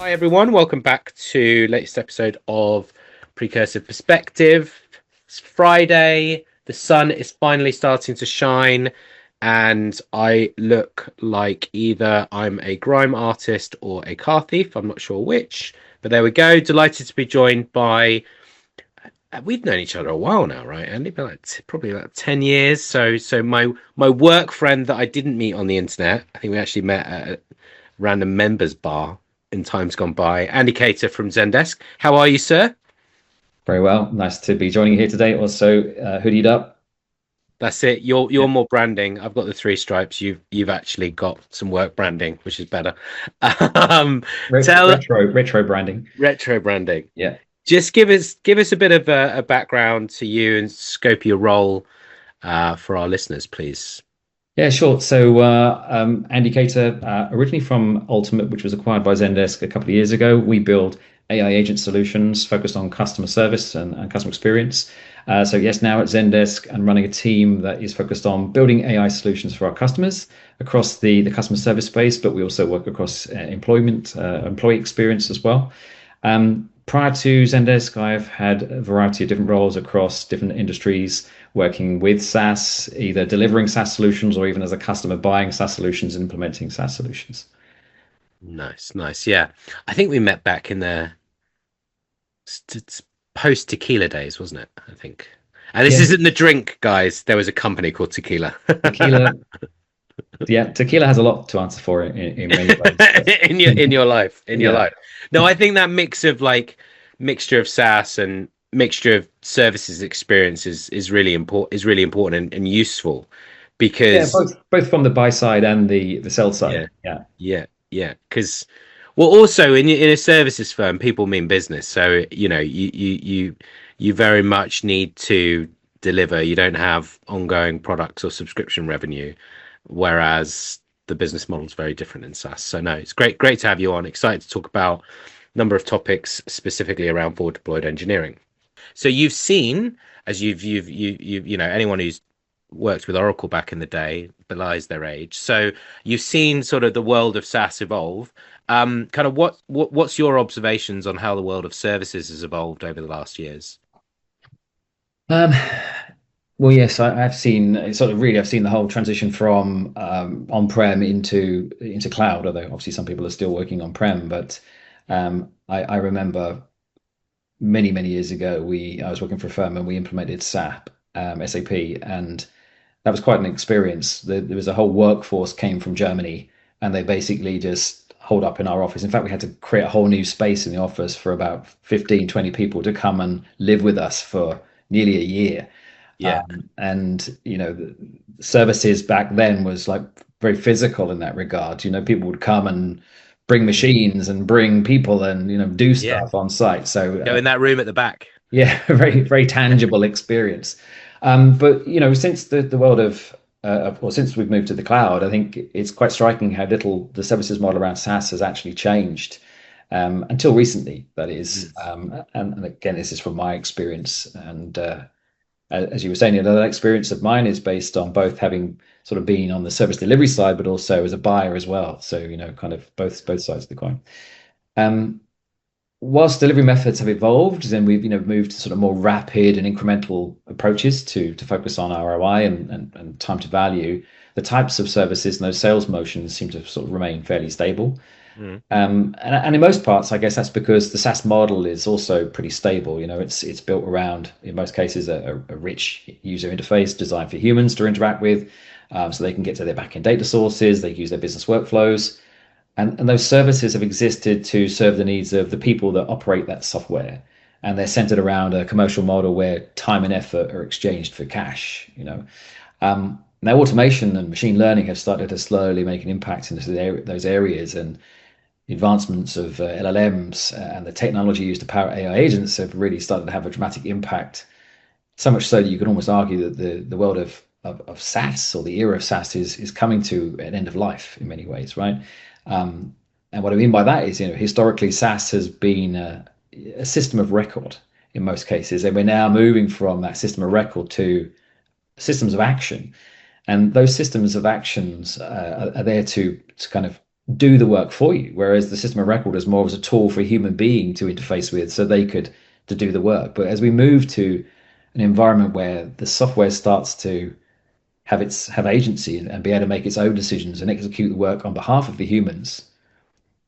Hi everyone, welcome back to latest episode of Precursive Perspective. It's Friday, the sun is finally starting to shine, and I look like either I'm a grime artist or a car thief. I'm not sure which, but there we go. Delighted to be joined by we've known each other a while now, right, Andy? Been probably like 10 years. So my work friend that I didn't meet on the internet, I think we actually met at a random members bar in times gone by. Andy Cater from Zendesk. How are you, sir? Very well. Nice to be joining you here today. Also, hoodied up. That's it. You're Yeah. you're more branding. I've got the three stripes. You've actually got some work branding, which is better. Um, tell Retro branding. retro branding. Yeah. Just give us a bit of a background to you and scope your role for our listeners, please. Yeah, sure. So, Andy Cater, originally from Ultimate, which was acquired by Zendesk a couple of years ago. We build AI agent solutions focused on customer service and customer experience. So, yes, now at Zendesk, I'm running a team that is focused on building AI solutions for our customers across the customer service space, but we also work across employee experience as well. Prior to Zendesk, I've had a variety of different roles across different industries, working with SaaS, either delivering SaaS solutions or even as a customer buying SaaS solutions and implementing SaaS solutions. Nice, nice. Yeah, I think we met back in the post tequila days, wasn't it? I think. And this Yeah, isn't the drink, guys. There was a company called Tequila. tequila. Yeah, tequila has a lot to answer for in many ways. But in your life. yeah, No, I think that mix of like mixture of SaaS and mixture of services experience is really important and useful yeah, because both from the buy side and the sell yeah, side. Yeah, yeah, because well, also in a services firm, people mean business, so you very much need to deliver. You don't have ongoing products or subscription revenue, whereas the business model is very different in SaaS. So no, it's great to have you on. Excited to talk about a number of topics specifically around forward deployed engineering. So you've seen, as anyone who's worked with Oracle back in the day belies their age. So you've seen sort of the world of SaaS evolve. Kind of what's your observations on how the world of services has evolved over the last years? Um, well, yes, I've seen sort of really. I've seen the whole transition from on-prem into cloud. Although obviously some people are still working on-prem, but I remember many years ago, I was working for a firm and we implemented SAP, and that was quite an experience. There was a whole workforce came from Germany, and they basically just holed up in our office. In fact, we had to create a whole new space in the office for about 15, 20 people to come and live with us for nearly a year. Yeah, And the services back then was like very physical in that regard. People would come and bring machines and bring people and do yeah. stuff on site. So Go in that room at the back. yeah, very tangible experience. But since the world well, since we've moved to the cloud, I think it's quite striking how little the services model around SaaS has actually changed until recently. That is, Mm. and again, this is from my experience. And as you were saying, that experience of mine is based on both having sort of been on the service delivery side, but also as a buyer as well. So kind of both sides of the coin. Um, Whilst delivery methods have evolved, then we've moved to sort of more rapid and incremental approaches to focus on ROI and time to value. The types of services and those sales motions seem to sort of remain fairly stable. Mm. And in most parts, I guess that's because the SaaS model is also pretty stable. It's built around, in most cases, a rich user interface designed for humans to interact with, so they can get to their backend data sources, they use their business workflows, and those services have existed to serve the needs of the people that operate that software. And they're centered around a commercial model where time and effort are exchanged for cash. Now, automation and machine learning have started to slowly make an impact into those areas, and the advancements of LLMs and the technology used to power AI agents have really started to have a dramatic impact. So much so that you can almost argue that the world of SaaS, or the era of SaaS, is coming to an end of life in many ways, right? And what I mean by that is, historically, SaaS has been a system of record in most cases, and we're now moving from that system of record to systems of action. And those systems of actions are there to kind of do the work for you, whereas the system of record is more as a tool for a human being to interface with so they could to do the work. But as we move to an environment where the software starts to have agency and be able to make its own decisions and execute the work on behalf of the humans,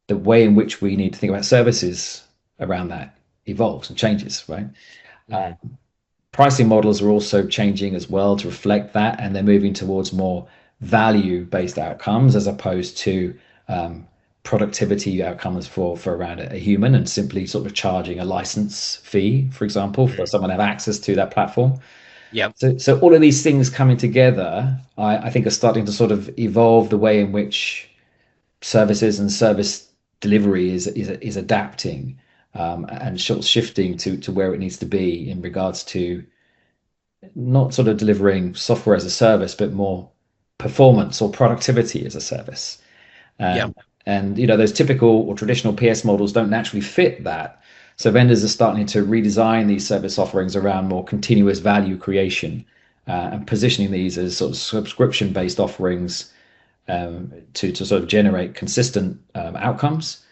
the way in which we need to think about services around that evolves and changes, right? Uh, Mhm. Pricing models are also changing as well to reflect that, and they're moving towards more value-based outcomes as opposed to um, productivity outcomes for around a human, and simply sort of charging a license fee, for example, for Mhm. someone to have access to that platform. Yep. So all of these things coming together, I think, are starting to sort of evolve the way in which services and service delivery is adapting, and shifting to where it needs to be in regards to not sort of delivering software as a service, but more performance or productivity as a service. Yep. And those typical or traditional PS models don't naturally fit that. So vendors are starting to redesign these service offerings around more continuous value creation, and positioning these as sort of subscription-based offerings, to sort of generate consistent outcomes.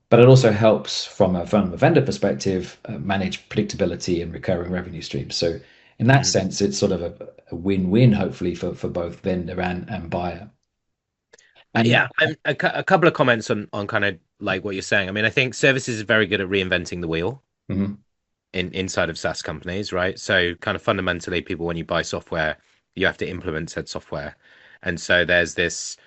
But it also helps from a vendor perspective, manage predictability and recurring revenue streams. So in that Mhm. sense, it's sort of a win-win, hopefully, for both vendor and buyer. And Yeah, a couple of comments on kind of like what you're saying. I mean, I think services is very good at reinventing the wheel mhm, inside of SaaS companies, right? So kind of fundamentally, people when you buy software, you have to implement said software, and so there's this,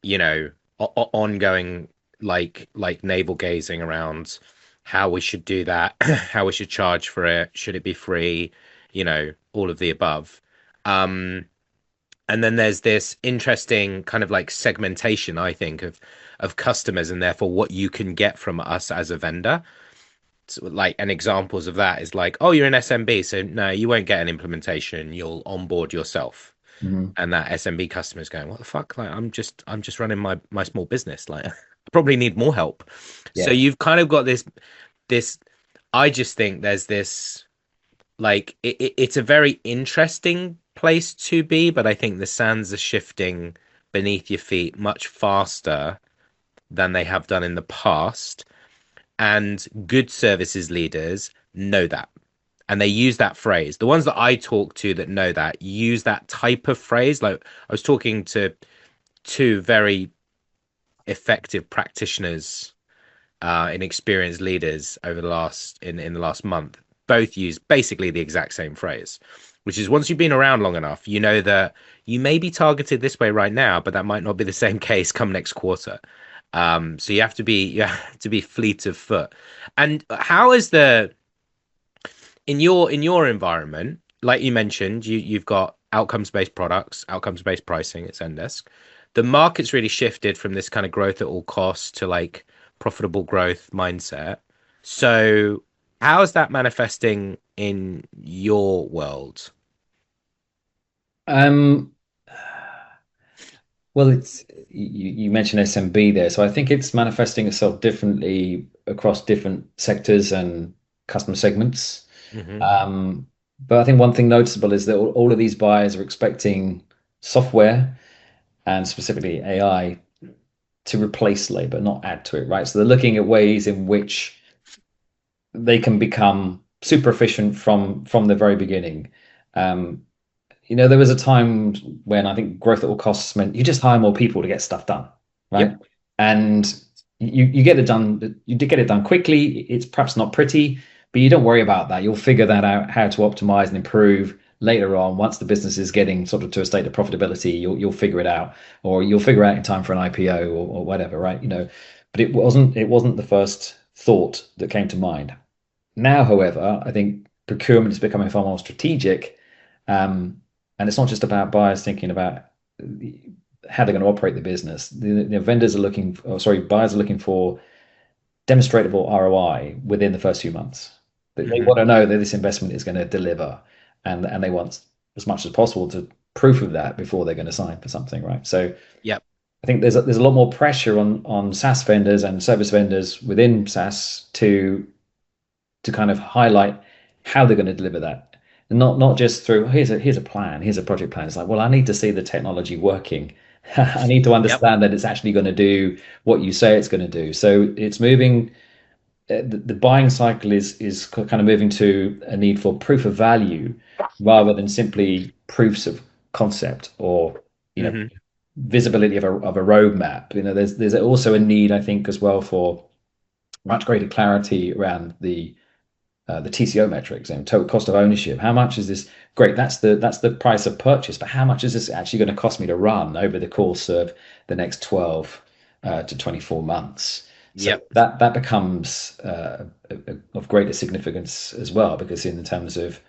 you know, ongoing like navel gazing around how we should do that, how we should charge for it, should it be free, all of the above. Um, and then there's this interesting kind of like segmentation, I think, of customers and therefore what you can get from us as a vendor. So, like, and examples of that is like, oh, you're an SMB, so no, you won't get an implementation. You'll onboard yourself. mhm. And that SMB customer is going, what the fuck? Like, I'm just running my small business. Like, I probably need more help. So Yeah. you've kind of got this. I just think there's this like it's a very interesting place to be, but I think the sands are shifting beneath your feet much faster than they have done in the past. And good services leaders know that. And they use that phrase. The ones that I talk to that know that use that type of phrase. Like I was talking to two very effective practitioners and experienced leaders over the last in the last month. Both use basically the exact same phrase, which is once you've been around long enough, you know that you may be targeted this way right now, but that might not be the same case come next quarter. So you have to be fleet of foot. And how is the in your environment, like you mentioned, you've got outcomes based products, outcomes based pricing at Zendesk. The market's really shifted from this kind of growth at all costs to like profitable growth mindset. So how is that manifesting in your world? Um, well, you mentioned SMB there, so I think it's manifesting itself differently across different sectors and customer segments. Hmm. Um, but I think one thing noticeable is that all of these buyers are expecting software, and specifically AI, to replace labor, not add to it, right? So they're looking at ways in which they can become super efficient from the very beginning. Um, there was a time when I think growth at all costs meant you just hire more people to get stuff done, right? Yep. And you get it done. You did get it done quickly. It's perhaps not pretty, but you don't worry about that. You'll figure that out, how to optimize and improve later on. Once the business is getting sort of to a state of profitability, you'll figure it out, or you'll figure out in time for an IPO, or whatever, right? But it wasn't the first thought that came to mind. Now, however, I think procurement is becoming far more strategic, um, and it's not just about buyers thinking about how they're going to operate the business. The vendors are looking, or sorry, buyers are looking for demonstrable ROI within the first few months. They Hmm. want to know that this investment is going to deliver, and they want as much as possible to proof of that before they're going to sign for something, right? So Yep. I think there's a lot more pressure on SaaS vendors and service vendors within SaaS to kind of highlight how they're going to deliver that. And not just through here's a plan, here's a project plan. It's like, well, I need to see the technology working I need to Yep. understand that it's actually going to do what you say it's going to do. So it's moving. The buying cycle is kind of moving to a need for proof of value rather than simply proofs of concept or you know Hmm. visibility of a roadmap. There's also a need, I think, as well for much greater clarity around the TCO metrics and total cost of ownership. How much is this? Great, that's the price of purchase, but how much is this actually going to cost me to run over the course of the next 12 to 24 months? So Yep. that becomes of greater significance as well, because in terms of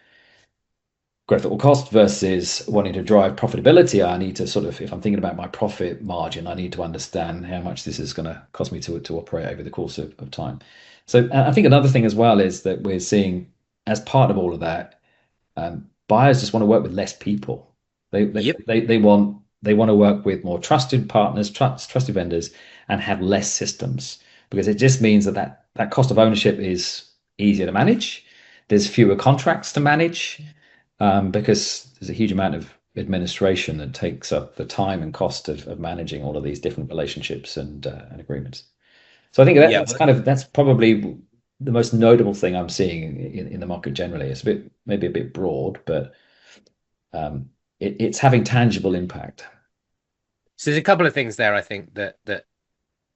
growth at all cost versus wanting to drive profitability, I need to sort of, if I'm thinking about my profit margin, I need to understand how much this is going to cost me to operate over the course of time. So I think another thing as well is that we're seeing as part of all of that, buyers just want to work with less people. They they Yep. they, they want they want to work with more trusted partners, trusted vendors, and have less systems because it just means that cost of ownership is easier to manage. There's fewer contracts to manage because there's a huge amount of administration that takes up the time and cost of managing all of these different relationships and agreements. So I think Yep. that's probably the most notable thing I'm seeing in the market generally. It's a bit maybe a bit broad, but it's having tangible impact. So there's a couple of things there I think that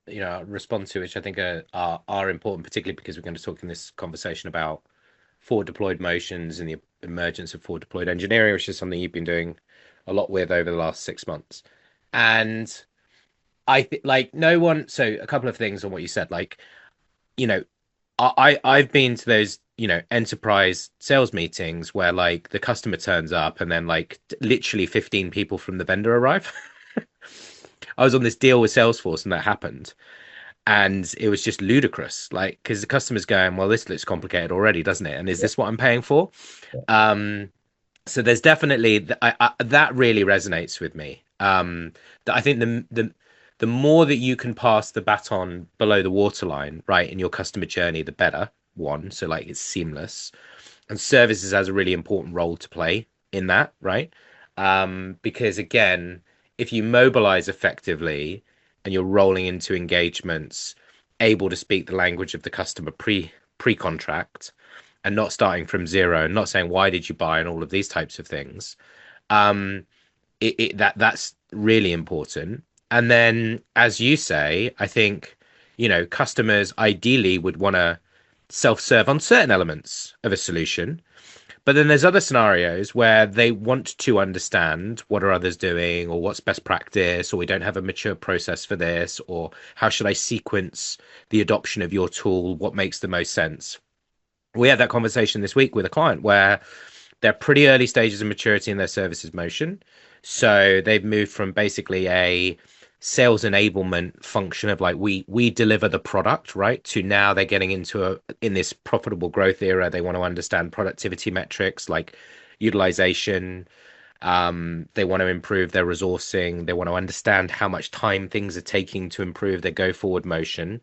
I'll respond to, which I think are important, particularly because we're going to talk in this conversation about forward deployed motions and the emergence of forward deployed engineering, which is something you've been doing a lot with over the last 6 months. And I think like no one. So a couple of things on what you said, like you know, I've been to those enterprise sales meetings where like the customer turns up and then like literally 15 people from the vendor arrive. I was on this deal with Salesforce and that happened. And it was just ludicrous, like because the customer's going, well, this looks complicated already, doesn't it? And is Yeah. this what I'm paying for? Um, so there's definitely that really resonates with me. That I think the more that you can pass the baton below the waterline, right, in your customer journey, the better. One, so like it's seamless, and services has a really important role to play in that, right? Because again, if you mobilize effectively and you're rolling into engagements, able to speak the language of the customer pre-contract and not starting from zero and not saying why did you buy and all of these types of things, um, that's really important. And then, as you say, I think customers ideally would want to self-serve on certain elements of a solution, but then there's other scenarios where they want to understand what are others doing or what's best practice, or we don't have a mature process for this, or how should I sequence the adoption of your tool? What makes the most sense? We had that conversation this week with a client where they're pretty early stages of maturity in their services motion. So they've moved from basically a sales enablement function of like we deliver the product, right, to now they're getting into in this profitable growth era. They want to understand productivity metrics like utilization. They want to improve their resourcing. They want to understand how much time things are taking to improve their go forward motion.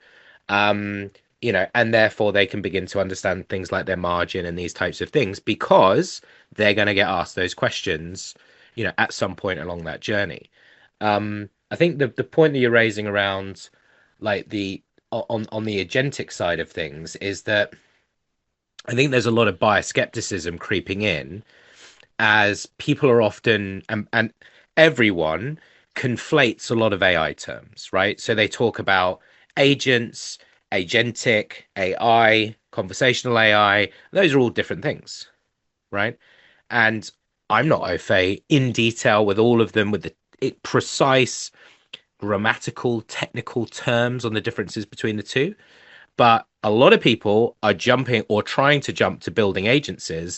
Um, and therefore they can begin to understand things like their margin and these types of things because they're going to get asked those questions, at some point along that journey. I think the point that you're raising around like the on the agentic side of things is that I think there's a lot of buyer skepticism creeping in as people are often and everyone conflates a lot of AI terms, right? So they talk about agents, agentic, AI, conversational AI. Those are all different things, right? And I'm not au fait in detail with all of them with the precise grammatical, technical terms on the differences between the two. But a lot of people are jumping or trying to jump to building agents, and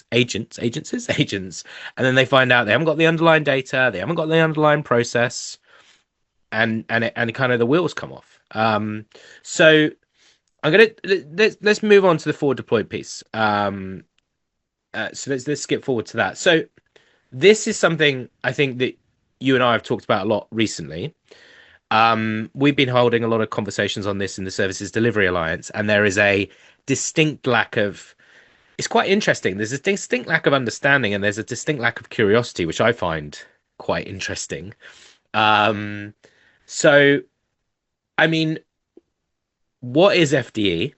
then they find out they haven't got the underlying data, they haven't got the underlying process, and kind of the wheels come off. So I'm gonna let's move on to the forward deployed piece. So let's skip forward to that. So this is something I think that you and I have talked about a lot recently. We've been holding a lot of conversations on this in the Services Delivery Alliance, and there is a distinct lack of. It's quite interesting. There's a distinct lack of understanding, and there's a distinct lack of curiosity, which I find quite interesting. Um, so, I mean, what is FDE?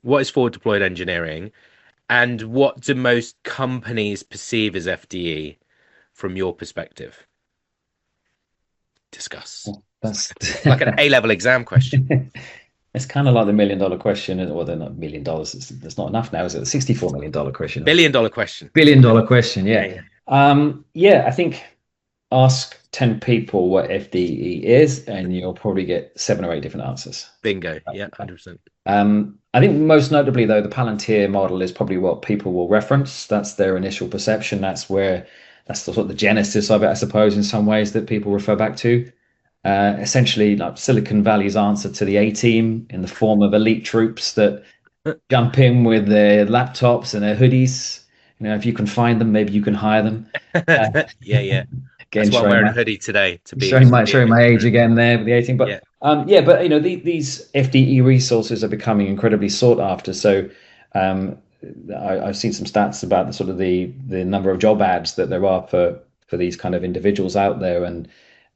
What is forward deployed engineering? And what do most companies perceive as FDE from your perspective? Discuss. It's That's like an A-level exam question. it's kind of like the $1 million question, or they're not $1 million. It's not enough now, is it? The $64 million question, or Billion dollar question. $1 billion question? Yeah, Yeah. yeah. Yeah, I think ask 10 people what FDE is, and you'll probably get seven or eight different answers. Bingo. Yeah, 100%. I think most notably, though, the Palantir model is probably what people will reference. That's their initial perception. That's the sort of the genesis of it, I suppose, in some ways that people refer back to. Essentially, like Silicon Valley's answer to the A team in the form of elite troops that jump in with their laptops and their hoodies. If you can find them, maybe you can hire them. Uh, Yeah, yeah. Again, That's why I'm wearing a hoodie today to be a showing bit my age different. again there with the 18. But Yeah. yeah, but these FDE resources are becoming incredibly sought after. So um, I've seen some stats about the sort of the number of job ads that there are for these kind of individuals out there, and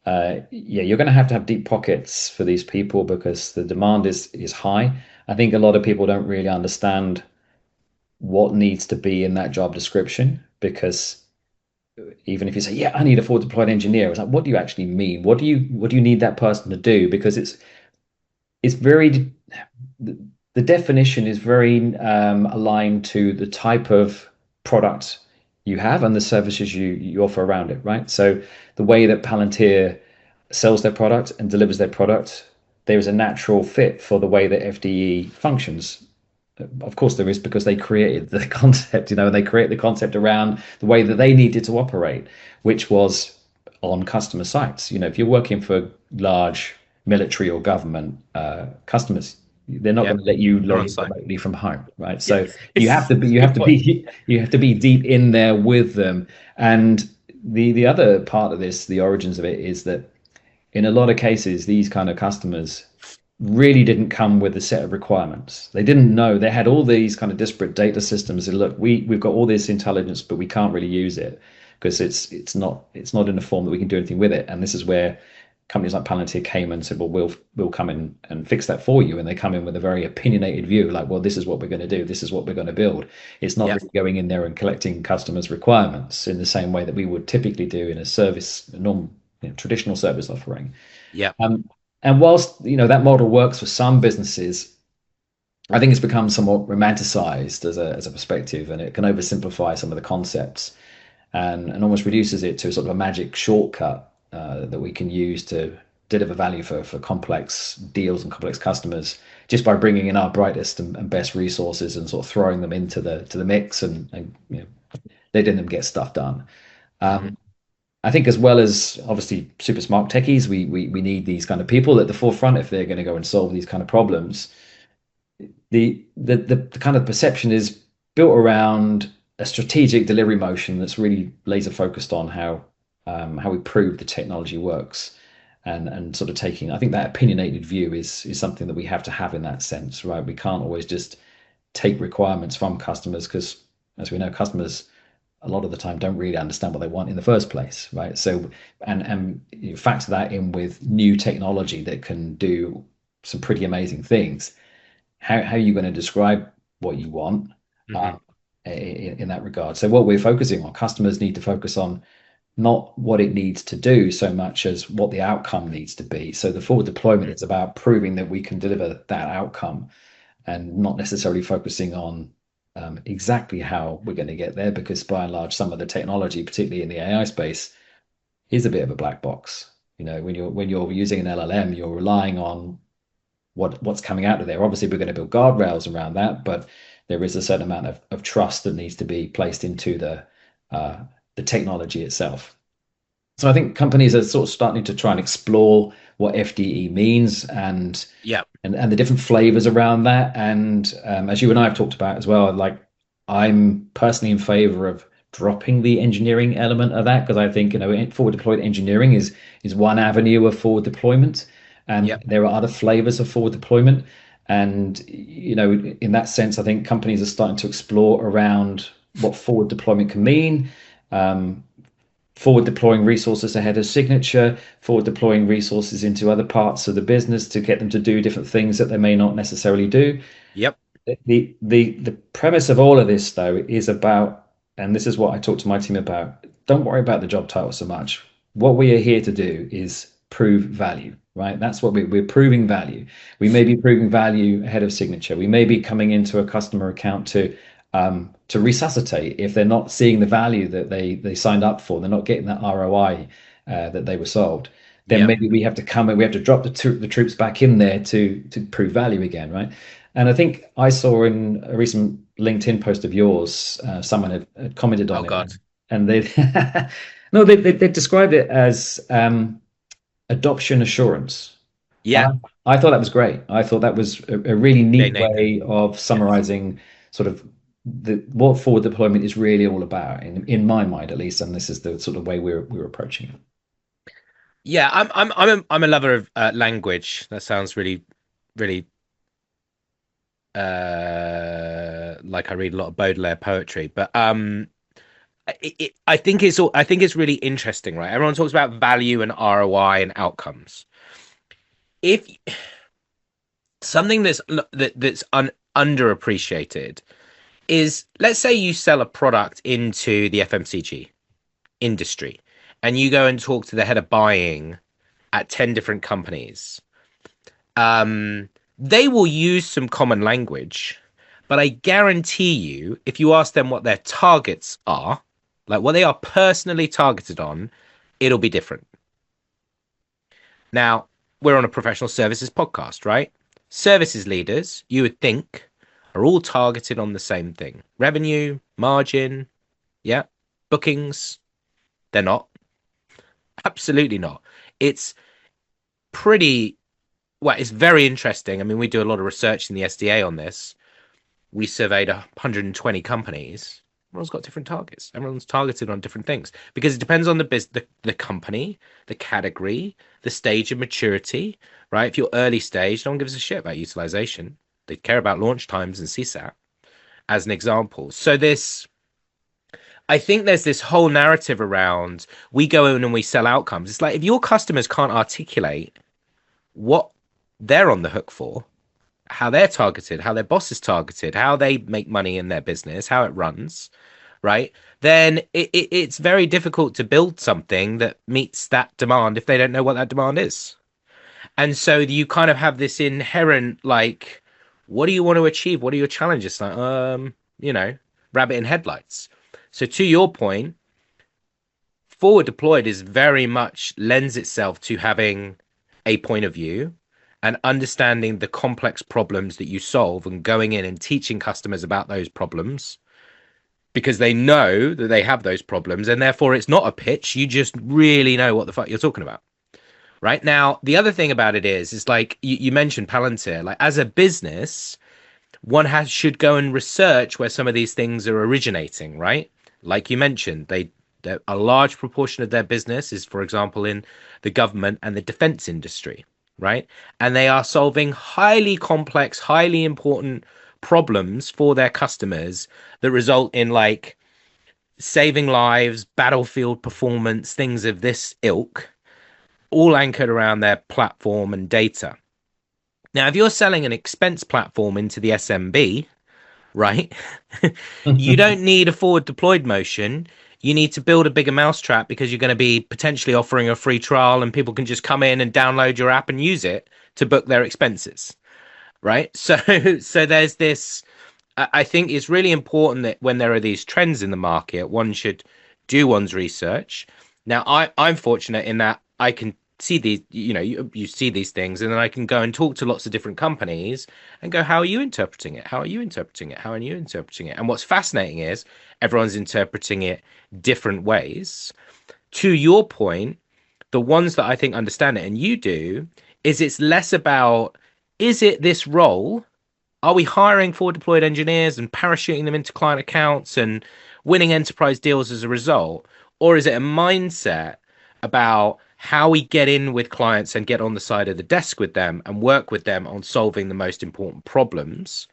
yeah, you're going to have deep pockets for these people because the demand is high. I think a lot of people don't really understand what needs to be in that job description because even if you say, yeah, I need a forward deployed engineer, it's like, what do you actually mean? What do you need that person to do? Because it's very the definition is very aligned to the type of product you have and the services you offer around it, right? So the way that Palantir sells their product and delivers their product, there is a natural fit for the way that FDE functions. Of course, there is because they created the concept, they create the concept around the way that they needed to operate, which was on customer sites. If you're working for large military or government customers, they're not Yeah. going to let you They're log on in site. remotely from home, right? Yeah. So you have It's to be a good point. you have to be deep in there with them. And the other part of this, the origins of it, is that in a lot of cases, these kind of customers really didn't come with a set of requirements. They didn't know they had all these kind of disparate data systems. And look, we've got all this intelligence, but we can't really use it because it's not in a form that we can do anything with it. And this is where companies like Palantir came and said, well, we'll come in and fix that for you. And they come in with a very opinionated view, like, well, this is what we're going to do. This is what we're going to build. It's not Yeah. really going in there and collecting customers' requirements in the same way that we would typically do in a normal, traditional service offering. Yeah. Um, and whilst that model works for some businesses, I think it's become somewhat romanticized as a perspective, and it can oversimplify some of the concepts and almost reduces it to sort of a magic shortcut that we can use to deliver value for complex deals and complex customers just by bringing in our brightest and best resources and sort of throwing them into the mix and letting them get stuff done. Hmm. Um, I think as well as obviously super smart techies, we need these kind of people at the forefront if they're going to go and solve these kind of problems. The kind of perception is built around a strategic delivery motion that's really laser focused on how we prove the technology works and sort of taking, I think that opinionated view is something that we have to have in that sense, right? We can't always just take requirements from customers because as we know, customers a lot of the time don't really understand what they want in the first place, right? So, and you factor that in with new technology that can do some pretty amazing things. How are you going to describe what you want Hmm. um, in that regard? So, what we're focusing on, customers need to focus on not what it needs to do so much as what the outcome needs to be. So, the forward deployment is about proving that we can deliver that outcome and not necessarily focusing on exactly how we're going to get there, because by and large, some of the technology, particularly in the AI space, is a bit of a black box. When you're using an LLM, you're relying on what's coming out of there. Obviously, we're going to build guardrails around that, but there is a certain amount of trust that needs to be placed into the technology itself. So I think companies are sort of starting to try and explore what FDE means Yeah. and the different flavors around that. And as you and I have talked about as well, like I'm personally in favor of dropping the engineering element of that because I think forward deployed engineering is one avenue of forward deployment, Yeah. and there are other flavors of forward deployment. And in that sense, I think companies are starting to explore around what forward deployment can mean. Um, forward deploying resources ahead of signature, forward deploying resources into other parts of the business to get them to do different things that they may not necessarily do. Yep. The premise of all of this though is about, and this is what I talk to my team about, don't worry about the job title so much. What we are here to do is prove value, right? That's what we're proving value. We may be proving value ahead of signature. We may be coming into a customer account to resuscitate if they're not seeing the value that they signed up for. They're not getting that ROI that they were sold. Then Yep. maybe we have to come and we have to drop the troops back in there to prove value again, right? And I think I saw in a recent LinkedIn post of yours, someone had commented Oh on it, God. and they no, they described it as adoption assurance. Yeah. I, I thought that was great. I thought that was a really They neat nailed it. way of Yeah. summarizing sort of what forward deployment is really all about, in my mind at least. And this is the sort of way we're approaching it. Yeah. I'm a lover of language. That sounds really, really like I read a lot of Baudelaire poetry, but I think it's really interesting, right? Everyone talks about value and ROI and outcomes. If something that's underappreciated is, let's say you sell a product into the FMCG industry and you go and talk to the head of buying at 10 different companies. They will use some common language, but I guarantee you, if you ask them what their targets are, like what they are personally targeted on, it'll be different. Now, we're on a professional services podcast, right? Services leaders, you would think, are all targeted on the same thing: revenue, margin, yeah, bookings. They're not. Absolutely not. It's pretty, well, it's very interesting. I mean, we do a lot of research in the SDA on this. We surveyed 120 companies. Everyone's got different targets. Everyone's targeted on different things because it depends on the company, the category, the stage of maturity, right? If you're early stage, no one gives a shit about utilization. They care about launch times and CSAT as an example. So I think there's this whole narrative around we go in and we sell outcomes. It's like if your customers can't articulate what they're on the hook for, how they're targeted, how their boss is targeted, how they make money in their business, how it runs, right? Then it's very difficult to build something that meets that demand if they don't know what that demand is. And so you kind of have this inherent, like, what do you want to achieve? What are your challenges? Like, you know, rabbit in headlights. So to your point, forward deployed is very much lends itself to having a point of view and understanding the complex problems that you solve and going in and teaching customers about those problems because they know that they have those problems and therefore it's not a pitch. You just really know what the fuck you're talking about. Right now, the other thing about it is like you mentioned Palantir, like as a business, one has should go and research where some of these things are originating, right? Like you mentioned, a large proportion of their business is, for example, in the government and the defense industry, right? And they are solving highly complex, highly important problems for their customers that result in like saving lives, battlefield performance, things of this ilk, all anchored around their platform and data. Now, if you're selling an expense platform into the SMB, right, you don't need a forward deployed motion. You need to build a bigger mousetrap because you're going to be potentially offering a free trial and people can just come in and download your app and use it to book their expenses, right? So, so there's this. I think it's really important that when there are these trends in the market, one should do one's research. Now, I'm fortunate in that I can see these, you see these things, and then I can go and talk to lots of different companies and go, how are you interpreting it? How are you interpreting it? How are you interpreting it? And what's fascinating is everyone's interpreting it different ways. To your point, the ones that I think understand it, and you do, is it's less about, is it this role? Are we hiring forward deployed engineers and parachuting them into client accounts and winning enterprise deals as a result? Or is it a mindset about how we get in with clients and get on the side of the desk with them and work with them on solving the most important problems?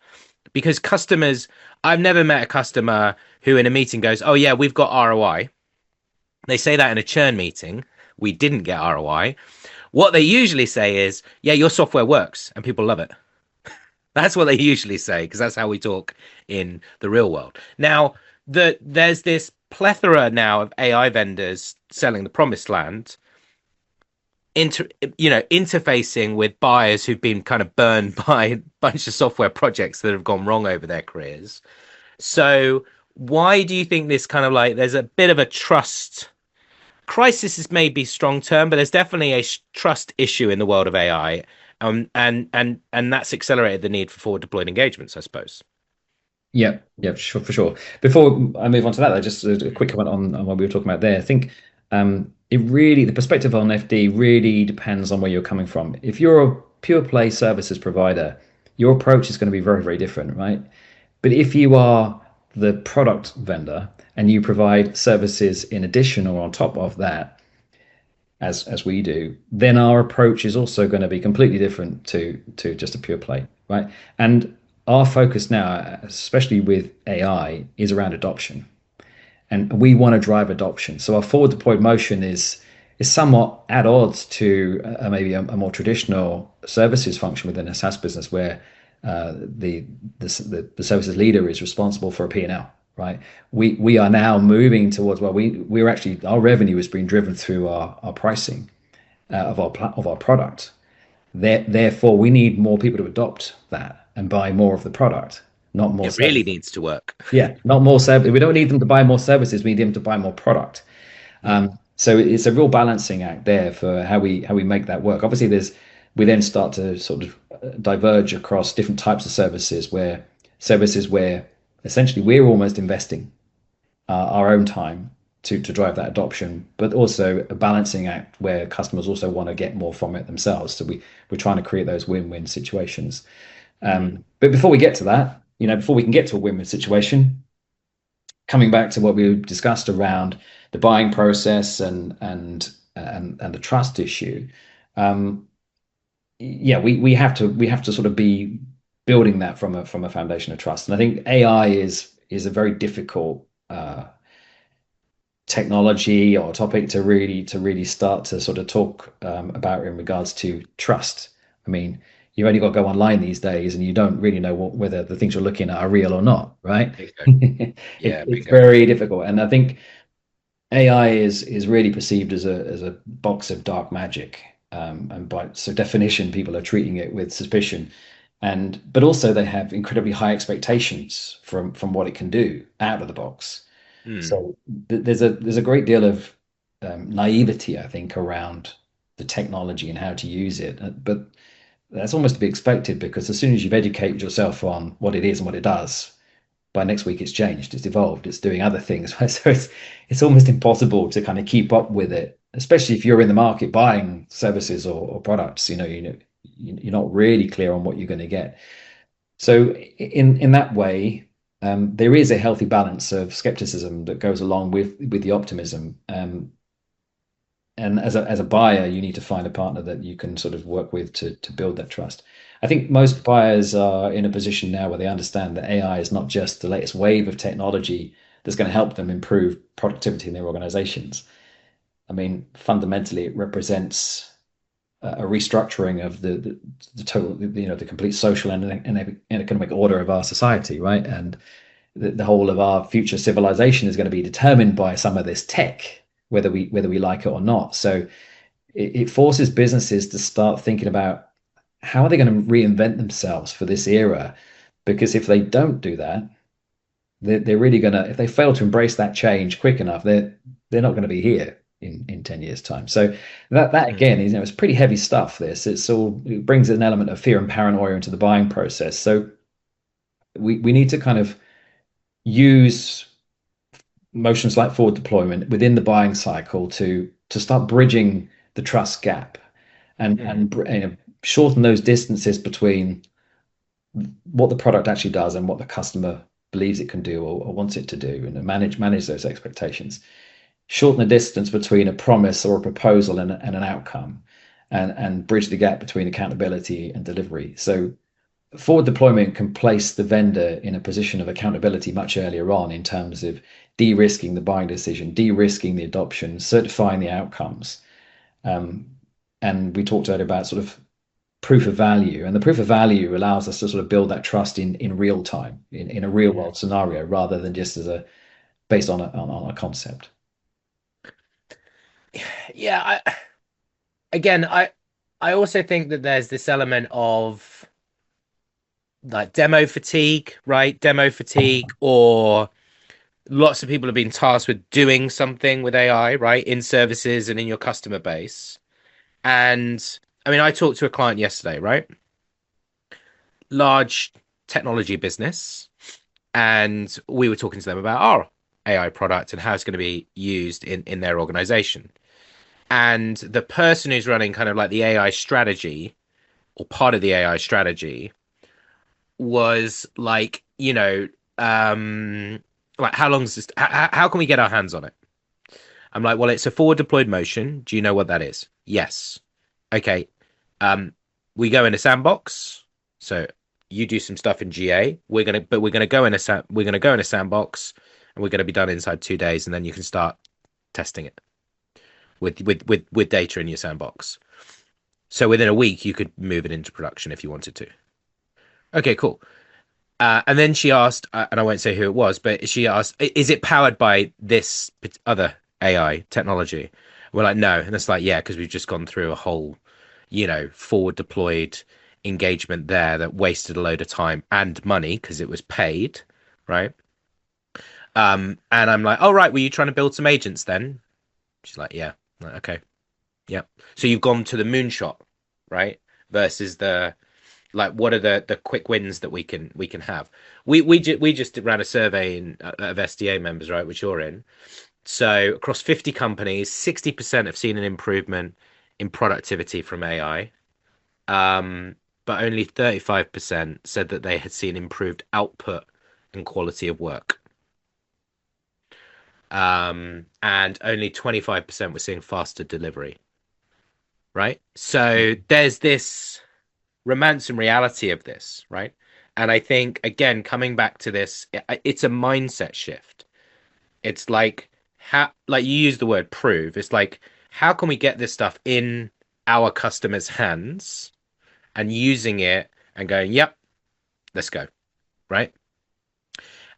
Because customers, I've never met a customer who in a meeting goes, oh, yeah, we've got ROI. They say that in a churn meeting. We didn't get ROI. What they usually say is, yeah, your software works and people love it. That's what they usually say because that's how we talk in the real world. Now, there's this plethora now of AI vendors selling the promised land, interfacing with buyers who've been kind of burned by a bunch of software projects that have gone wrong over their careers. So, why do you think this kind of like there's a bit of a trust crisis is maybe a strong term, but there's definitely a trust issue in the world of AI, and that's accelerated the need for forward deployed engagements, I suppose. Yeah, yeah, sure, for sure. Before I move on to that, though, just a quick comment on what we were talking about there. I think the perspective on FD really depends on where you're coming from. If you're a pure play services provider, your approach is going to be very, very different, right? But if you are the product vendor and you provide services in addition or on top of that, as we do, then our approach is also going to be completely different to just a pure play, right? And our focus now, especially with AI, is around adoption, and we want to drive adoption. So our forward deployed motion is somewhat at odds to maybe a more traditional services function within a SaaS business where the services leader is responsible for a P&L, right? We are now moving towards we're actually our revenue is being driven through our pricing of our product. Therefore, we need more people to adopt that and buy more of the product, not more It really services. needs to work. Yeah, not more service. We don't need them to buy more services. We need them to buy more product. Mm. So it's a real balancing act there for how we make that work. Obviously, we then start to sort of diverge across different types of services where essentially we're almost investing our own time to drive that adoption, but also a balancing act where customers also want to get more from it themselves. So we're trying to create those win-win situations. Mm. But before we get to that, before we can get to a win-win situation, coming back to what we discussed around the buying process and the trust issue, um, yeah, we have to sort of be building that from a foundation of trust. And I think AI is a very difficult technology or topic to really start to sort of talk about in regards to trust. I mean, you've only got to go online these days, and you don't really know whether the things you're looking at are real or not, right? Bingo. Yeah, It's bingo. very difficult, and I think AI is really perceived as a box of dark magic, and by so definition, people are treating it with suspicion, and but also they have incredibly high expectations from what it can do out of the box. Mm. So there's a great deal of naivety, I think, around the technology and how to use it. But that's almost to be expected because as soon as you've educated yourself on what it is and what it does, by next week it's changed, it's evolved, it's doing other things. So it's almost impossible to kind of keep up with it, especially if you're in the market buying services or products. You're not really clear on what you're going to get. So in that way, there is a healthy balance of skepticism that goes along with the optimism. And as a buyer, you need to find a partner that you can sort of work with to build that trust. I think most buyers are in a position now where they understand that AI is not just the latest wave of technology that's going to help them improve productivity in their organizations. I mean, fundamentally, it represents a restructuring of the total, the complete social and economic order of our society, right? And the whole of our future civilization is going to be determined by some of this tech, whether we like it or not. So it forces businesses to start thinking about how are they going to reinvent themselves for this era? Because if they don't do that, they're really going to, if they fail to embrace that change quick enough, they're not going to be here in 10 years time. So that Mm. again is, it's pretty heavy stuff. It brings an element of fear and paranoia into the buying process. So we need to kind of use motions like forward deployment within the buying cycle to start bridging the trust gap Mm. and shorten those distances between what the product actually does and what the customer believes it can do or wants it to do, and manage those expectations. Shorten the distance between a promise or a proposal and an outcome, and bridge the gap between accountability and delivery. So forward deployment can place the vendor in a position of accountability much earlier on in terms of de-risking the buying decision, de-risking the adoption, certifying the outcomes. Um, and we talked earlier about sort of proof of value, and the proof of value allows us to sort of build that trust in real time, in a real Mhm. world scenario, rather than just as a based on a concept. Yeah, again, I also think that there's this element of like demo fatigue, right? Demo fatigue, or lots of people have been tasked with doing something with AI, right, in services and in your customer base. And I mean, I talked to a client yesterday, right? Large technology business, and we were talking to them about our AI product and how it's going to be used in their organization. And the person who's running kind of like the AI strategy or part of the AI strategy was like, like how long is this? How can we get our hands on it? I'm like, well, it's a forward deployed motion. Do you know what that is? Yes. Okay. Um, we go in a sandbox. So you do some stuff in GA. We're gonna go in we're gonna go in a sandbox, and we're gonna be done inside 2 days, and then you can start testing it with data in your sandbox. So within a week, you could move it into production if you wanted to. Okay, cool. And then she asked, and I won't say who it was, but she asked, "Is it powered by this other AI technology?" We're like, "No," and it's like, "Yeah," because we've just gone through a whole, forward deployed engagement there that wasted a load of time and money because it was paid, right? And I'm like, "Oh, right, were you trying to build some agents then?" She's like, "Yeah." I'm like, okay, yeah. So you've gone to the moonshot, right? Versus the like what are the quick wins that we can have. We just ran a survey of SDA members, right, which you're in. So across 50 companies, 60% have seen an improvement in productivity from AI, but only 35% said that they had seen improved output and quality of work, and only 25% were seeing faster delivery, right? So there's this romance and reality of this, right? And I think again, coming back to this, it's a mindset shift. It's like how, like you use the word prove. It's like how can we get this stuff in our customers' hands and using it and going, yep, let's go, right?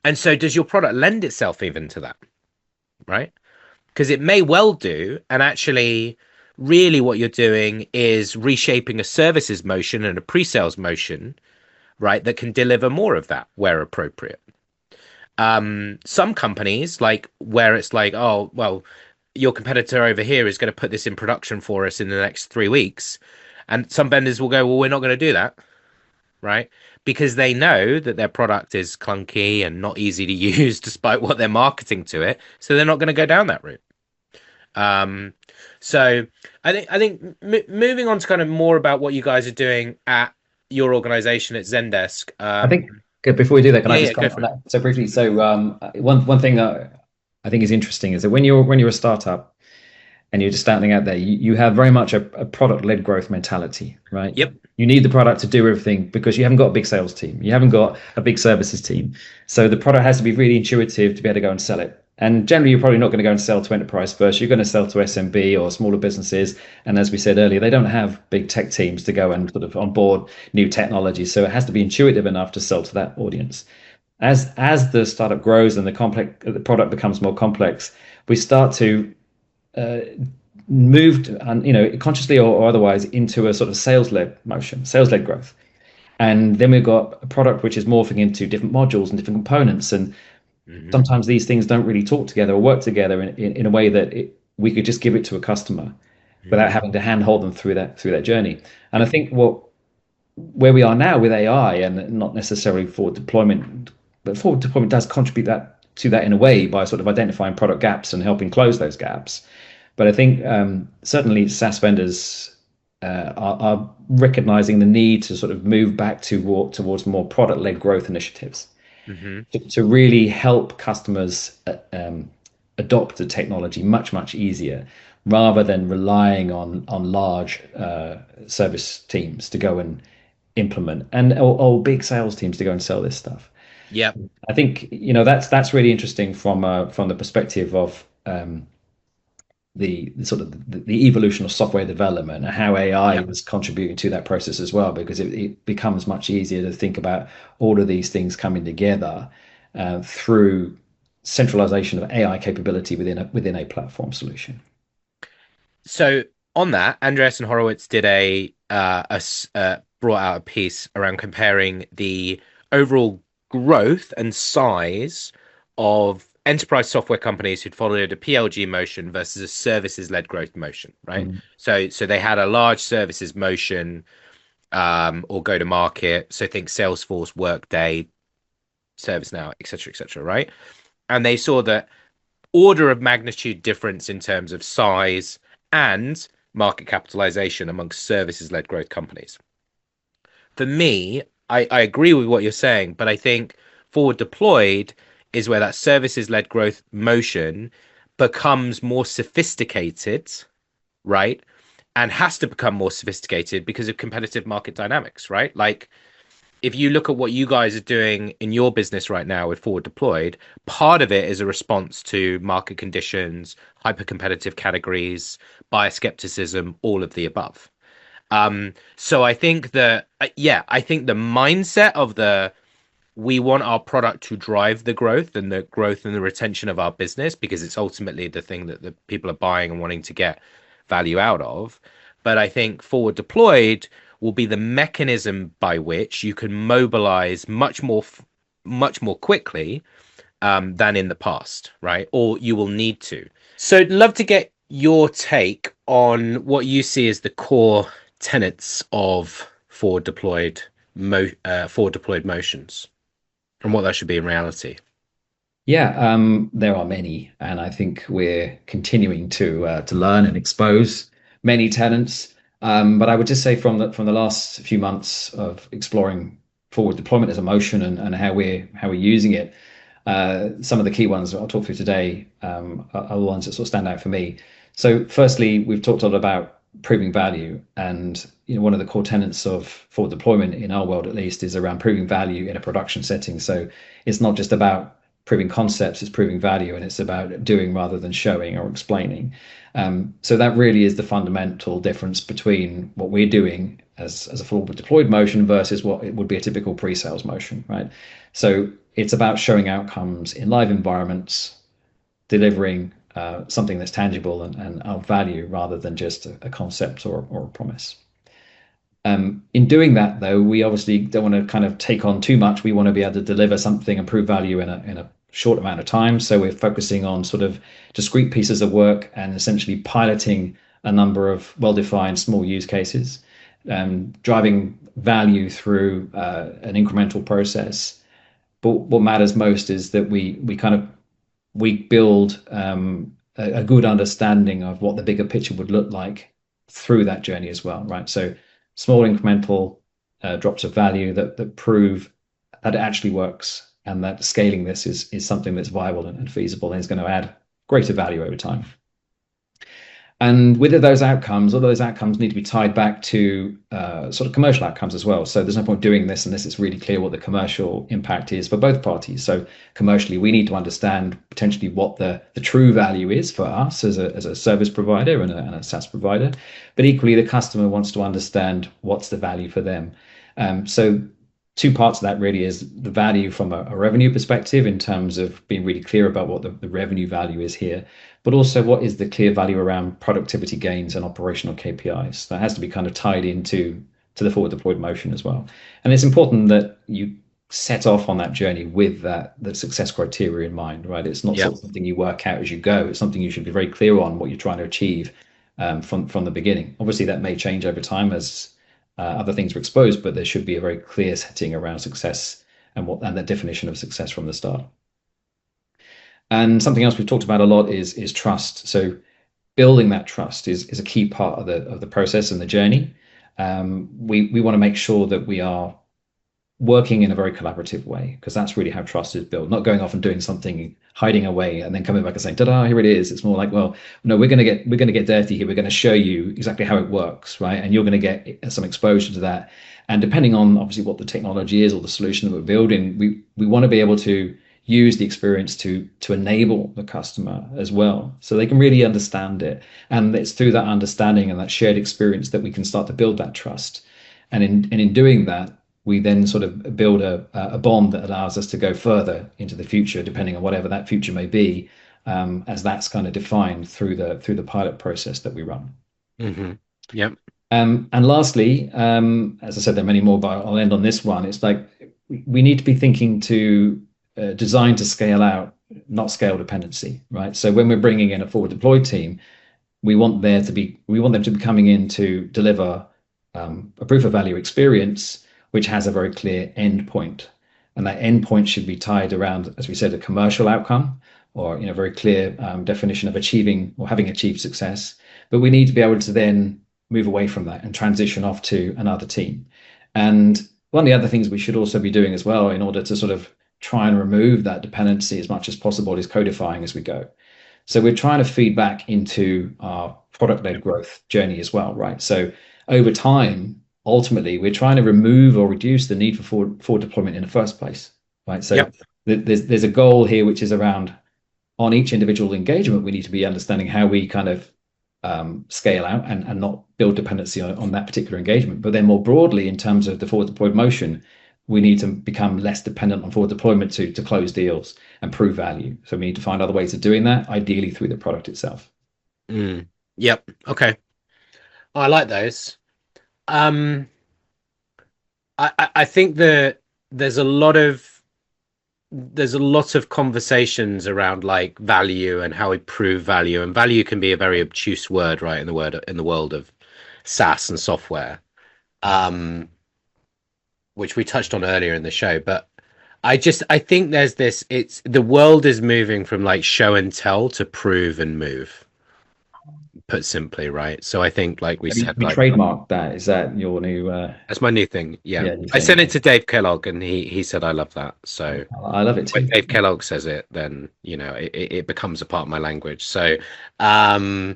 And so, does your product lend itself even to that, right? Because it may well do, and actually, really, what you're doing is reshaping a services motion and a pre-sales motion, right, that can deliver more of that where appropriate. Some companies, like where it's like, oh, well, your competitor over here is going to put this in production for us in the next 3 weeks. And some vendors will go, well, we're not going to do that, right? Because they know that their product is clunky and not easy to use despite what they're marketing to it. So they're not going to go down that route. Um, so I think moving on to kind of more about what you guys are doing at your organization at Zendesk. I think before we do that, can Yeah, I yeah, just go comment on for it. that so briefly? So one thing that I think is interesting is that when you're a startup and you're just standing out there, you have very much a product-led growth mentality, right? Yep. You need the product to do everything because you haven't got a big sales team, you haven't got a big services team, so the product has to be really intuitive to be able to go and sell it. And generally, you're probably not going to go and sell to enterprise first. You're going to sell to SMB or smaller businesses. And as we said earlier, they don't have big tech teams to go and sort of onboard new technology. So it has to be intuitive enough to sell to that audience. As the startup grows and the product becomes more complex, we start to uh, moved and consciously or otherwise into a sort of sales-led motion, sales-led growth. And then we've got a product which is morphing into different modules and different components. And Hmm. sometimes these things don't really talk together or work together in a way that we could just give it to a customer without Hmm. having to handhold them through that journey. And I Yep. think where we are now with AI and not necessarily forward deployment, but forward deployment does contribute to that in a way by sort of identifying product gaps and helping close those gaps. But I think certainly SaaS vendors are recognizing the need to sort of move back towards more product-led growth initiatives Hmm. to really help customers adopt the technology much easier rather than relying on large service teams to go and implement, and or big sales teams to go and sell this stuff. Yep. I think that's really interesting from the perspective of the sort of the evolution of software development and how AI Yep. is contributing to that process as well, because it becomes much easier to think about all of these things coming together through centralization of AI capability within a platform solution. So on that, Andreas and Horowitz did brought out a piece around comparing the overall growth and size of enterprise software companies who'd followed a PLG motion versus a services-led growth motion, right? Mm. So they had a large services motion, or go to market. So think Salesforce, Workday, ServiceNow, etc., etc., right? And they saw that order of magnitude difference in terms of size and market capitalization amongst services led growth companies. For me, I agree with what you're saying, but I think forward deployed is where that services led growth motion becomes more sophisticated, right? And has to become more sophisticated because of competitive market dynamics, right? Like if you look at what you guys are doing in your business right now with forward deployed, part of it is a response to market conditions, hyper competitive categories, buyer skepticism, all of the above. So I think yeah, I think the mindset of the we want our product to drive the growth and the retention of our business because it's ultimately the thing that the people are buying and wanting to get value out of. But I think forward deployed will be the mechanism by which you can mobilize much more quickly than in the past, right? Or you will need to. So I'd love to get your take on what you see as the core tenets of forward deployed motions and what that should be in reality. Yeah, there are many, and I think we're continuing to learn and expose many tenants. But I would just say from the last few months of exploring forward deployment as a motion and how we're using it, some of the key ones I'll talk through today are the ones that sort of stand out for me. So, firstly, we've talked a lot about proving value, and one of the core tenets of forward deployment in our world, at least, is around proving value in a production setting. So, it's not just about proving concepts, it's proving value, and it's about doing rather than showing or explaining. So that really is the fundamental difference between what we're doing as a forward deployed motion versus what it would be a typical pre-sales motion, right? So it's about showing outcomes in live environments, delivering something that's tangible and of value rather than just a concept or a promise. In doing that, though, we obviously don't want to kind of take on too much. We want to be able to deliver something and prove value in a short amount of time. So we're focusing on sort of discrete pieces of work and essentially piloting a number of well-defined small use cases, driving value through an incremental process. But what matters most is that we build a good understanding of what the bigger picture would look like through that journey as well, right? So small incremental drops of value that prove that it actually works and that scaling this is something that's viable and feasible and is going to add greater value over time. And with those outcomes, all those outcomes need to be tied back to sort of commercial outcomes as well. So there's no point doing this unless it's really clear what the commercial impact is for both parties. So commercially, we need to understand potentially what the true value is for us as a service provider and a SaaS provider. But equally, the customer wants to understand what's the value for them. So two parts of that really is the value from a revenue perspective in terms of being really clear about what the revenue value is here, but also what is the clear value around productivity gains and operational KPIs. That has to be kind of tied into the forward deployed motion as well. And it's important that you set off on that journey with the success criteria in mind, right? It's not Yeah. sort of something you work out as you go. It's something you should be very clear on what you're trying to achieve from the beginning. Obviously, that may change over time as other things are exposed, but there should be a very clear setting around success and the definition of success from the start. And something else we've talked about a lot is trust. So building that trust is a key part of the process and the journey. We want to make sure that we are working in a very collaborative way, because that's really how trust is built. Not going off and doing something, hiding away, and then coming back and saying, "Ta-da, here it is." It's more like, well, no, we're gonna get dirty here. We're going to show you exactly how it works, right? And you're going to get some exposure to that. And depending on obviously what the technology is or the solution that we're building, we want to be able to use the experience to enable the customer as well, so they can really understand it. And it's through that understanding and that shared experience that we can start to build that trust. And in doing that, we then sort of build a bond that allows us to go further into the future, depending on whatever that future may be, as that's kind of defined through the pilot process that we run. Hmm. Yep. And lastly, as I said, there are many more, but I'll end on this one. It's like we need to be thinking to design to scale out, not scale dependency, right? So when we're bringing in a forward deployed team, we want them to be coming in to deliver a proof of value experience which has a very clear endpoint, and that endpoint should be tied around, as we said, a commercial outcome, or very clear definition of achieving or having achieved success. But we need to be able to then move away from that and transition off to another team. And one of the other things we should also be doing as well, in order to sort of try and remove that dependency as much as possible, is codifying as we go. So we're trying to feed back into our product-led growth journey as well, right? So over time, ultimately, we're trying to remove or reduce the need for forward deployment in the first place, right? So Yep. there's a goal here which is around, on each individual engagement, we need to be understanding how we kind of scale out and not build dependency on that particular engagement. But then more broadly, in terms of the forward deployed motion, we need to become less dependent on forward deployment to close deals and prove value. So we need to find other ways of doing that, ideally through the product itself. Mm. Yep. Okay. Oh, I like those. Um, I think that there's a lot of there's a lot of conversations around like value and how we prove value, and value can be a very obtuse word, right? In the world of SaaS and software, um, which we touched on earlier in the show. But I think there's this. It's the world is moving from like show and tell to prove and move, put simply, right? So I think, like we said, We like trademarked that. Is that your new that's my new thing. Yeah, yeah, new I sent thing? it to Dave Kellogg, and he said I love that. So I love it when too. Dave Kellogg says it, then it becomes a part of my language. So, um,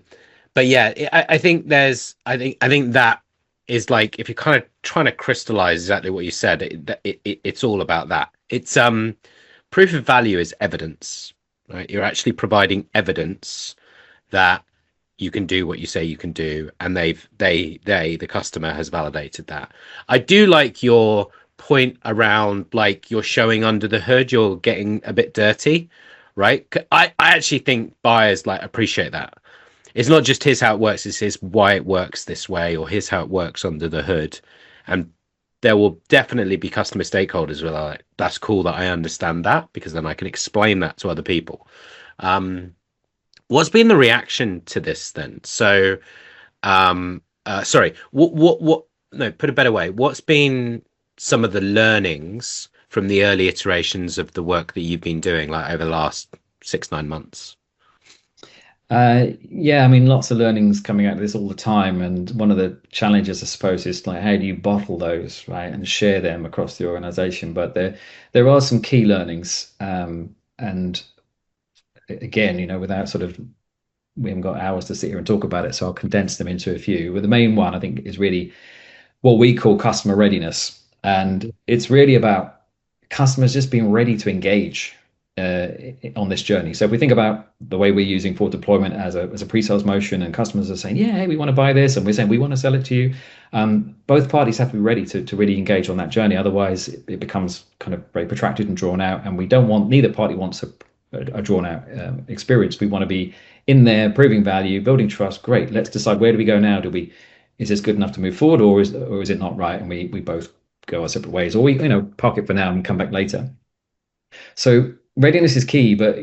but yeah, I think I think that is like, if you're kind of trying to crystallize exactly what you said, it's all about that. It's proof of value is evidence, right? You're actually providing evidence that you can do what you say you can do, and the customer has validated that. I do like your point around like you're showing under the hood, you're getting a bit dirty, right? I actually think buyers like appreciate that. It's not just here's how it works, it's here's why it works this way, or here's how it works under the hood. And there will definitely be customer stakeholders who are like, that's cool that I understand that, because then I can explain that to other people. um What's been the reaction to this then? So, sorry, what, no, put a better way. What's been some of the learnings from the early iterations of the work that you've been doing, like over the last 6, 9 months? Yeah, I mean, lots of learnings coming out of this all the time. And one of the challenges, I suppose, is like, how do you bottle those, right, and share them across the organization? But there are some key learnings. And again, without sort of, we haven't got hours to sit here and talk about it, so I'll condense them into a few. But the main one, I think, is really what we call customer readiness. And it's really about customers just being ready to engage on this journey. So if we think about the way we're using for deployment as a pre-sales motion, and customers are saying, yeah, hey, we want to buy this, and we're saying we want to sell it to you, both parties have to be ready to really engage on that journey. Otherwise, it becomes kind of very protracted and drawn out, and neither party wants a drawn out experience. We want to be in there, proving value, building trust. Great. Let's decide, where do we go now? Is this good enough to move forward, or is it not right? And we both go our separate ways, or we park it for now and come back later. So readiness is key, but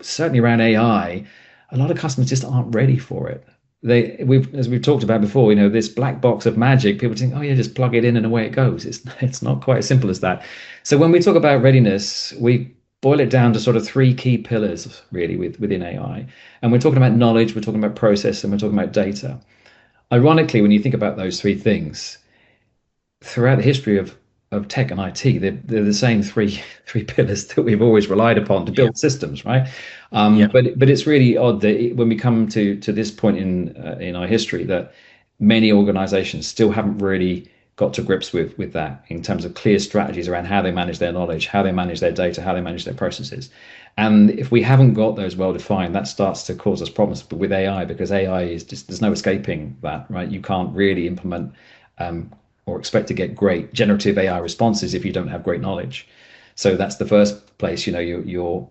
certainly around AI, a lot of customers just aren't ready for it. As we've talked about before, this black box of magic. People think, oh yeah, just plug it in and away it goes. It's not quite as simple as that. So when we talk about readiness, we boil it down to sort of three key pillars really within AI. And we're talking about knowledge, we're talking about process, and we're talking about data. Ironically, when you think about those three things, throughout the history of of tech and IT. They're the same three pillars that we've always relied upon to Yeah. build systems, right? Yeah. But it's really odd that when we come to this point in our history, that many organizations still haven't really got to grips with that in terms of clear strategies around how they manage their knowledge, how they manage their data, how they manage their processes. And if we haven't got those well defined, that starts to cause us problems with AI, because AI is just, there's no escaping that, right? You can't really implement or expect to get great generative AI responses if you don't have great knowledge. So that's the first place, your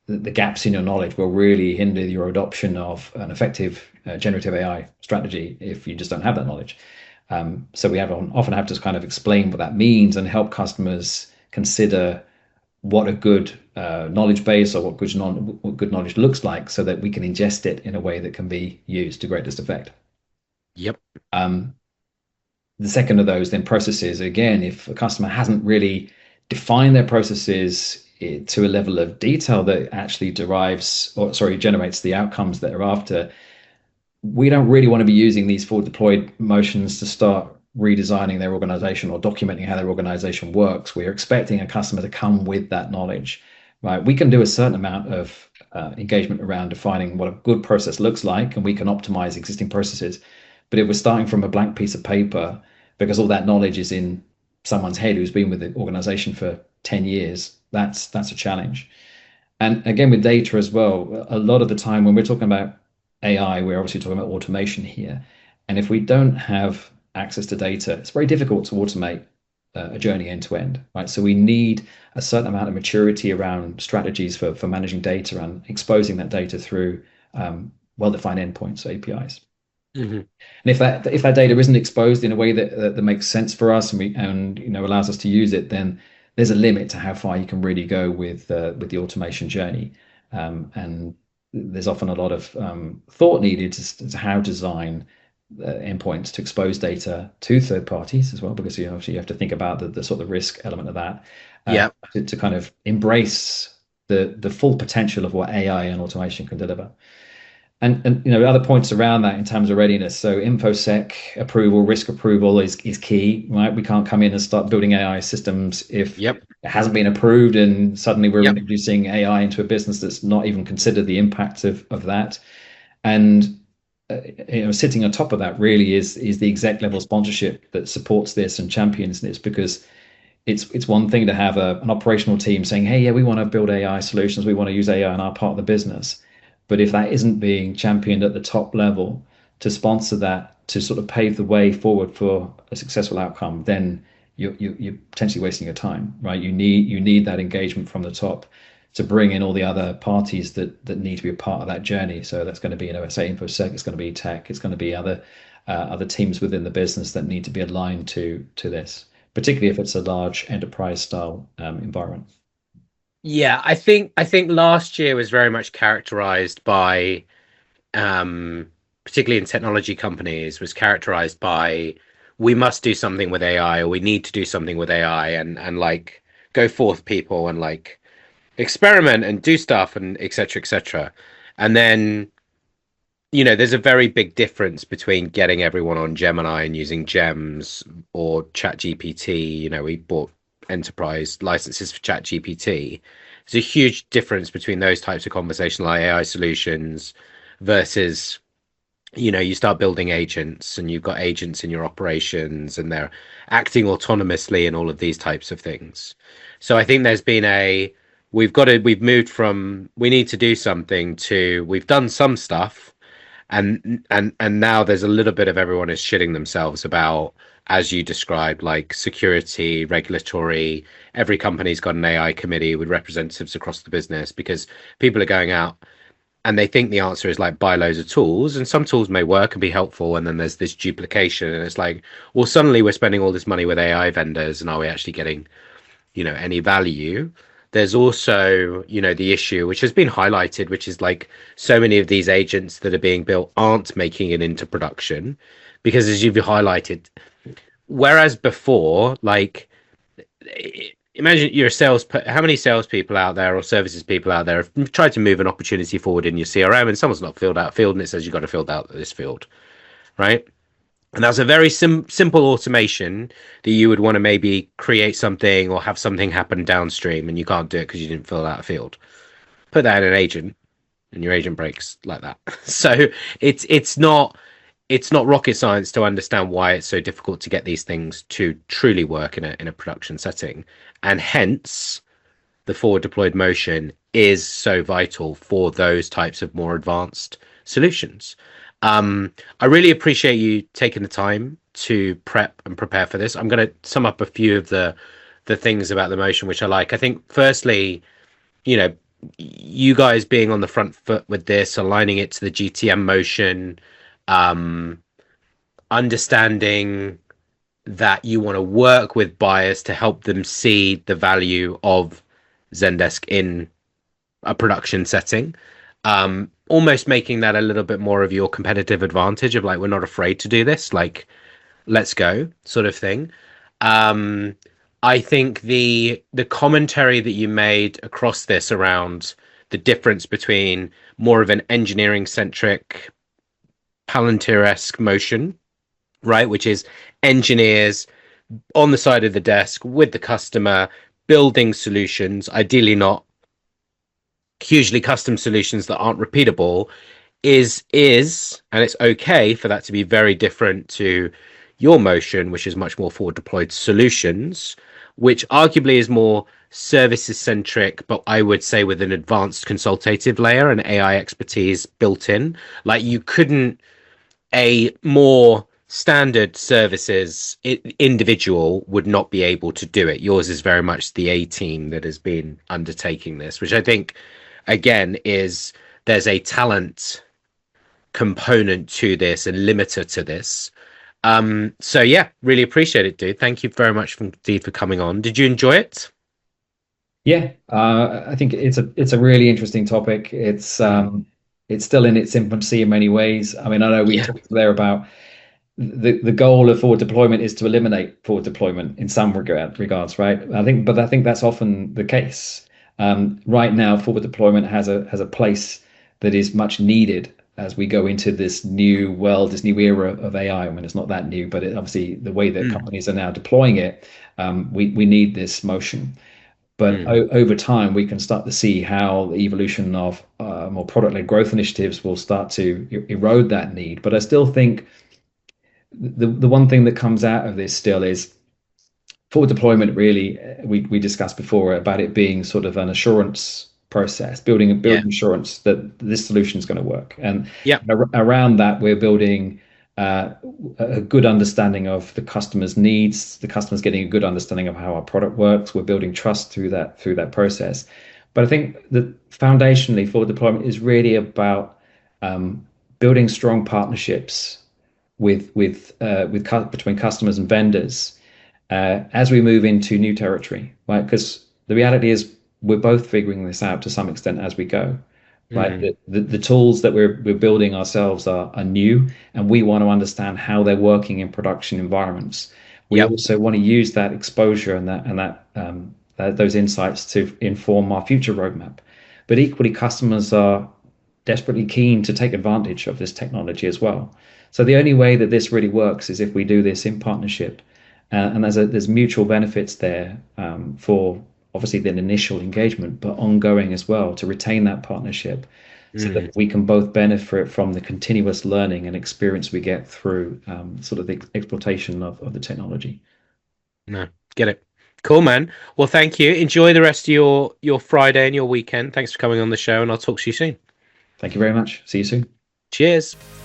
the gaps in your knowledge will really hinder your adoption of an effective generative AI strategy if you just don't have that knowledge. So we often have to kind of explain what that means and help customers consider what a good knowledge base or what good knowledge looks like, so that we can ingest it in a way that can be used to greatest effect. Yep. Um, the second of those, then processes. Again, if a customer hasn't really defined their processes to a level of detail that actually generates the outcomes that are after, we don't really want to be using these forward deployed motions to start redesigning their organization or documenting how their organization works. We're expecting a customer to come with that knowledge, right? We can do a certain amount of engagement around defining what a good process looks like, and we can optimize existing processes. But if we're starting from a blank piece of paper, because all that knowledge is in someone's head who's been with the organization for 10 years, that's a challenge. And again, with data as well, a lot of the time when we're talking about AI, we're obviously talking about automation here. And if we don't have access to data, it's very difficult to automate a journey end to end, right? So we need a certain amount of maturity around strategies for managing data and exposing that data through well-defined endpoints, APIs. Hmm. And if that data isn't exposed in a way that makes sense for us and allows us to use it, then there's a limit to how far you can really go with the automation journey. And there's often a lot of thought needed to how to design endpoints to expose data to third parties as well, because obviously you have to think about the sort of risk element of that, uh, Yep. to kind of embrace the full potential of what AI and automation can deliver. And other points around that in terms of readiness. So infosec approval, risk approval is key, right? We can't come in and start building AI systems if Yep. it hasn't been approved, and suddenly we're Yep. introducing AI into a business that's not even considered the impact of that. And sitting on top of that really is the exec level sponsorship that supports this and champions this, because it's one thing to have an operational team saying, hey, yeah, we want to build AI solutions, we want to use AI in our part of the business. But if that isn't being championed at the top level to sponsor that, to sort of pave the way forward for a successful outcome, then you're potentially wasting your time, right? You need that engagement from the top to bring in all the other parties that need to be a part of that journey. So that's going to be, say InfoSec, it's going to be tech, it's going to be other teams within the business that need to be aligned to this, particularly if it's a large enterprise style environment. Yeah, I think last year was very much characterized by particularly in technology companies, was characterized by we must do something with AI, or we need to do something with AI, and like go forth people and like experiment and do stuff and etc etc. And then there's a very big difference between getting everyone on Gemini and using gems or chat gpt. We bought enterprise licenses for chat gpt. There's a huge difference between those types of conversational AI solutions versus you start building agents, and you've got agents in your operations and they're acting autonomously and all of these types of things. So I think there's been we've moved from we need to do something to we've done some stuff, and now there's a little bit of everyone is shitting themselves about, as you described, like security, regulatory. Every company's got an AI committee with representatives across the business, because people are going out and they think the answer is like buy loads of tools, and some tools may work and be helpful, and then there's this duplication, and it's like, well, suddenly we're spending all this money with AI vendors, and are we actually getting any value? There's also the issue which has been highlighted, which is like so many of these agents that are being built aren't making it into production, because as you've highlighted, whereas before, like, imagine you're a how many salespeople out there or services people out there have tried to move an opportunity forward in your CRM, and someone's not filled out field, and it says you've got to fill out this field, right? And that's a very simple automation that you would want to maybe create something or have something happen downstream, and you can't do it because you didn't fill out a field. Put that in an agent, and your agent breaks like that. So it's not rocket science to understand why it's so difficult to get these things to truly work in a production setting, and hence the forward deployed motion is so vital for those types of more advanced solutions. I really appreciate you taking the time to prep and prepare for this. I'm going to sum up a few of the things about the motion which I like. I think firstly, you know, you guys being on the front foot with this, aligning it to the GTM motion, um, understanding that you want to work with buyers to help them see the value of Zendesk in a production setting. Almost making that a little bit more of your competitive advantage of like, we're not afraid to do this, like, let's go, sort of thing. Um, I think the commentary that you made across this around the difference between more of an engineering centric Palantir-esque motion, right, which is engineers on the side of the desk with the customer building solutions, ideally not hugely custom solutions that aren't repeatable, is and it's okay for that to be very different to your motion, which is much more forward deployed solutions, which arguably is more services centric, but I would say with an advanced consultative layer and AI expertise built in. Like, you couldn't, a more standard services individual would not be able to do it. Yours is very much the A team that has been undertaking this, which I think again is, there's a talent component to this and limiter to this. So yeah, really appreciate it, dude. Thank you very much indeed for coming on. Did you enjoy it? Yeah, I think it's a really interesting topic. It's still in its infancy in many ways. I mean, I know we Yeah. talked there about the goal of forward deployment is to eliminate forward deployment in some regards, right? I think that's often the case. Right now, forward deployment has a place that is much needed as we go into this new world, this new era of AI. I mean, it's not that new, but obviously the way that Mm, companies are now deploying it, we need this motion. But mm, over time, we can start to see how the evolution of more product-led growth initiatives will start to erode that need. But I still think the one thing that comes out of this still is forward deployment. Really, we discussed before about it being sort of an assurance process, yeah. building assurance that this solution is going to work. And Yeah. around that, we're building uh, a good understanding of the customer's needs. The customer's getting a good understanding of how our product works. We're building trust through that process. But I think that foundationally, forward deployment is really about um, building strong partnerships between customers and vendors as we move into new territory, right? Because the reality is we're both figuring this out to some extent as we go, right? Mm, The tools that we're building ourselves are new, and we want to understand how they're working in production environments. We yep. also want to use that exposure and those insights to inform our future roadmap. But equally, customers are desperately keen to take advantage of this technology as well. So the only way that this really works is if we do this in partnership, and there's mutual benefits there for obviously the initial engagement, but ongoing as well to retain that partnership, so Mm, that we can both benefit from the continuous learning and experience we get through sort of the exploitation of the technology. no, get it. Cool, man. Well, thank you. Enjoy the rest of your Friday and your weekend. Thanks for coming on the show, and I'll talk to you soon. Thank you very much. See you soon. Cheers.